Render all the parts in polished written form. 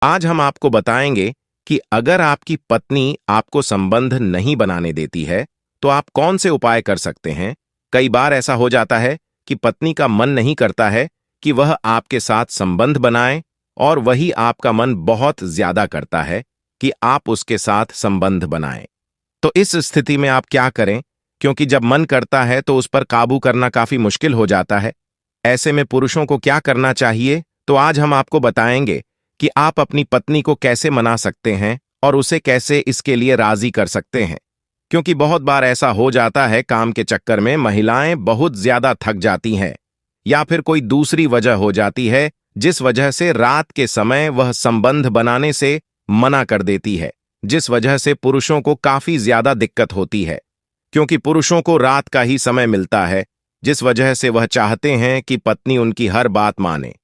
आज हम आपको बताएंगे कि अगर आपकी पत्नी आपको संबंध नहीं बनाने देती है, तो आप कौन से उपाय कर सकते हैं। कई बार ऐसा हो जाता है कि पत्नी का मन नहीं करता है कि वह आपके साथ संबंध बनाए, और वही आपका मन बहुत ज्यादा करता है कि आप उसके साथ संबंध बनाएं। तो इस स्थिति में आप क्या करें, क्योंकि जब मन करता है तो उस पर काबू करना काफी मुश्किल हो जाता है। ऐसे में पुरुषों को क्या करना चाहिए, तो आज हम आपको बताएंगे कि आप अपनी पत्नी को कैसे मना सकते हैं और उसे कैसे इसके लिए राजी कर सकते हैं। क्योंकि बहुत बार ऐसा हो जाता है, काम के चक्कर में महिलाएं बहुत ज्यादा थक जाती हैं, या फिर कोई दूसरी वजह हो जाती है जिस वजह से रात के समय वह संबंध बनाने से मना कर देती है, जिस वजह से पुरुषों को काफी ज्यादा दिक्कत होती है। क्योंकि पुरुषों को रात का ही समय मिलता है, जिस वजह से वह चाहते हैं कि पत्नी उनकी हर बात माने।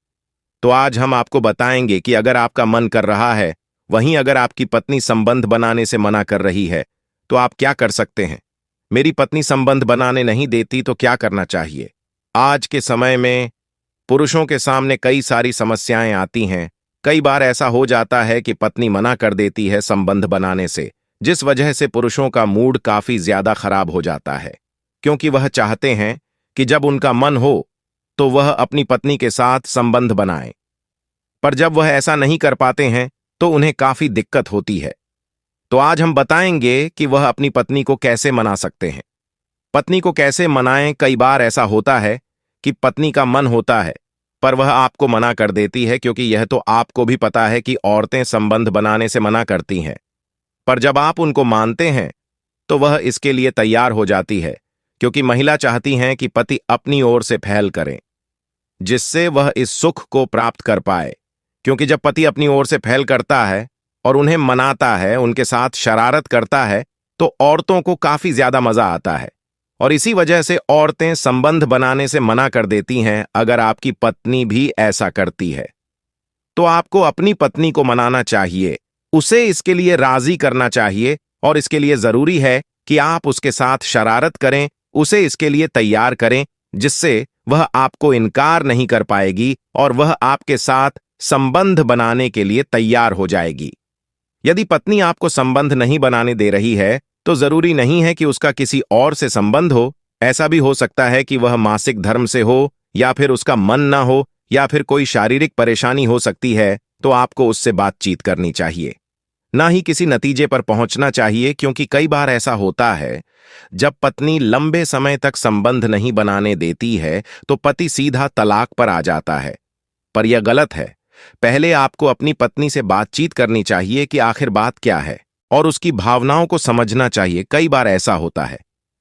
तो आज हम आपको बताएंगे कि अगर आपका मन कर रहा है, वहीं अगर आपकी पत्नी संबंध बनाने से मना कर रही है, तो आप क्या कर सकते हैं। मेरी पत्नी संबंध बनाने नहीं देती तो क्या करना चाहिए। आज के समय में पुरुषों के सामने कई सारी समस्याएं आती हैं। कई बार ऐसा हो जाता है कि पत्नी मना कर देती है संबंध बनाने से, जिस वजह से पुरुषों का मूड काफी ज्यादा खराब हो जाता है। क्योंकि वह चाहते हैं कि जब उनका मन हो तो वह अपनी पत्नी के साथ संबंध बनाएं, पर जब वह ऐसा नहीं कर पाते हैं तो उन्हें काफी दिक्कत होती है। तो आज हम बताएंगे कि वह अपनी पत्नी को कैसे मना सकते हैं। पत्नी को कैसे मनाएं। कई बार ऐसा होता है कि पत्नी का मन होता है, पर वह आपको मना कर देती है, क्योंकि यह तो आपको भी पता है कि औरतें संबंध बनाने से मना करती हैं। पर जब आप उनको मानते हैं तो वह इसके लिए तैयार हो जाती है, क्योंकि महिला चाहती हैं कि पति अपनी ओर से पहल करें, जिससे वह इस सुख को प्राप्त कर पाए। क्योंकि जब पति अपनी ओर से पहल करता है और उन्हें मनाता है, उनके साथ शरारत करता है, तो औरतों को काफी ज्यादा मजा आता है, और इसी वजह से औरतें संबंध बनाने से मना कर देती हैं। अगर आपकी पत्नी भी ऐसा करती है तो आपको अपनी पत्नी को मनाना चाहिए, उसे इसके लिए राजी करना चाहिए, और इसके लिए जरूरी है कि आप उसके साथ शरारत करें, उसे इसके लिए तैयार करें, जिससे वह आपको इनकार नहीं कर पाएगी और वह आपके साथ संबंध बनाने के लिए तैयार हो जाएगी। यदि पत्नी आपको संबंध नहीं बनाने दे रही है, तो जरूरी नहीं है कि उसका किसी और से संबंध हो। ऐसा भी हो सकता है कि वह मासिक धर्म से हो, या फिर उसका मन ना हो, या फिर कोई शारीरिक परेशानी हो सकती है। तो आपको उससे बातचीत करनी चाहिए, ना ही किसी नतीजे पर पहुंचना चाहिए। क्योंकि कई बार ऐसा होता है, जब पत्नी लंबे समय तक संबंध नहीं बनाने देती है तो पति सीधा तलाक पर आ जाता है। पर यह गलत है। पहले आपको अपनी पत्नी से बातचीत करनी चाहिए कि आखिर बात क्या है, और उसकी भावनाओं को समझना चाहिए। कई बार ऐसा होता है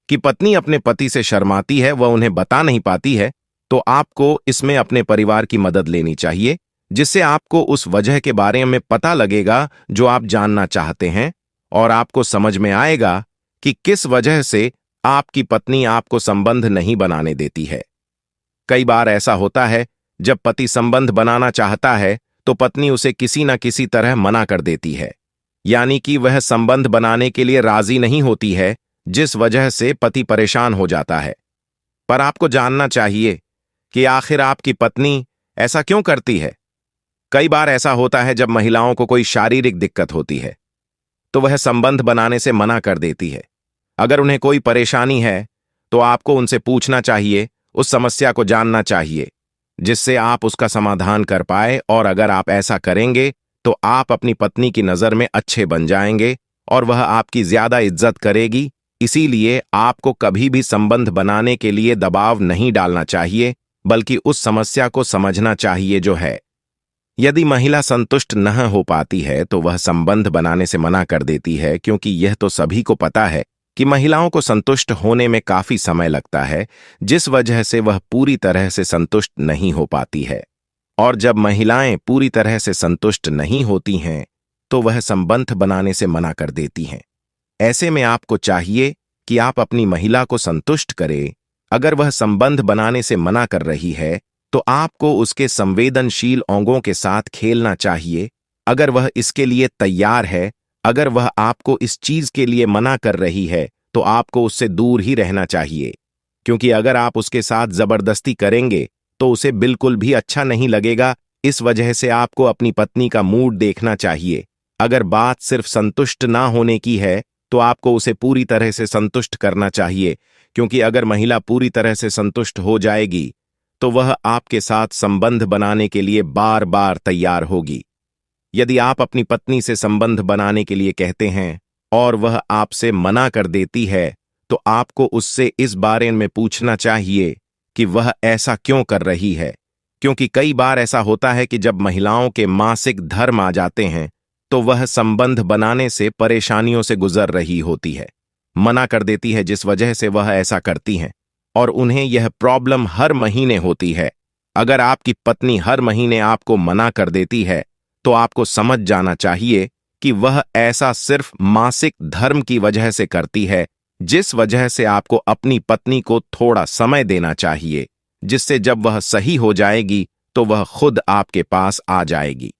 कि पत्नी अपने पति से शर्माती है, वह उन्हें बता नहीं पाती है, तो आपको इसमें अपने परिवार की मदद लेनी चाहिए, जिससे आपको उस वजह के बारे में पता लगेगा जो आप जानना चाहते हैं, और आपको समझ में आएगा कि किस वजह से आपकी पत्नी आपको संबंध नहीं बनाने देती है। कई बार ऐसा होता है, जब पति संबंध बनाना चाहता है तो पत्नी उसे किसी न किसी तरह मना कर देती है, यानी कि वह संबंध बनाने के लिए राजी नहीं होती है, जिस वजह से पति परेशान हो जाता है। पर आपको जानना चाहिए कि आखिर आपकी पत्नी ऐसा क्यों करती है। कई बार ऐसा होता है, जब महिलाओं को कोई शारीरिक दिक्कत होती है तो वह संबंध बनाने से मना कर देती है। अगर उन्हें कोई परेशानी है तो आपको उनसे पूछना चाहिए, उस समस्या को जानना चाहिए, जिससे आप उसका समाधान कर पाए। और अगर आप ऐसा करेंगे तो आप अपनी पत्नी की नजर में अच्छे बन जाएंगे और वह आपकी ज्यादा इज्जत करेगी। इसीलिए आपको कभी भी संबंध बनाने के लिए दबाव नहीं डालना चाहिए, बल्कि उस समस्या को समझना चाहिए जो है। यदि महिला संतुष्ट न हो पाती है तो वह संबंध बनाने से मना कर देती है, क्योंकि यह तो सभी को पता है कि महिलाओं को संतुष्ट होने में काफी समय लगता है, जिस वजह से वह पूरी तरह से संतुष्ट नहीं हो पाती है। और जब महिलाएं पूरी तरह से संतुष्ट नहीं होती हैं तो वह संबंध बनाने से मना कर देती हैं। ऐसे में आपको चाहिए कि आप अपनी महिला को संतुष्ट करें। अगर वह संबंध बनाने से मना कर रही है तो आपको उसके संवेदनशील अंगों के साथ खेलना चाहिए। अगर वह इसके लिए तैयार है, अगर वह आपको इस चीज के लिए मना कर रही है, तो आपको उससे दूर ही रहना चाहिए। क्योंकि अगर आप उसके साथ जबरदस्ती करेंगे तो उसे बिल्कुल भी अच्छा नहीं लगेगा इस वजह से आपको अपनी पत्नी का मूड देखना चाहिए। अगर बात सिर्फ संतुष्ट ना होने की है तो आपको उसे पूरी तरह से संतुष्ट करना चाहिए, क्योंकि अगर महिला पूरी तरह से संतुष्ट हो जाएगी तो वह आपके साथ संबंध बनाने के लिए बार बार तैयार होगी। यदि आप अपनी पत्नी से संबंध बनाने के लिए कहते हैं और वह आपसे मना कर देती है, तो आपको उससे इस बारे में पूछना चाहिए कि वह ऐसा क्यों कर रही है, क्योंकि कई बार ऐसा होता है कि जब महिलाओं के मासिक धर्म आ जाते हैं तो वह संबंध बनाने से परेशानियों से गुजर रही होती है, मना कर देती है, जिस वजह से वह ऐसा करती हैं और उन्हें यह प्रॉब्लम हर महीने होती है। अगर आपकी पत्नी हर महीने आपको मना कर देती है तो आपको समझ जाना चाहिए कि वह ऐसा सिर्फ मासिक धर्म की वजह से करती है, जिस वजह से आपको अपनी पत्नी को थोड़ा समय देना चाहिए, जिससे जब वह सही हो जाएगी तो वह खुद आपके पास आ जाएगी।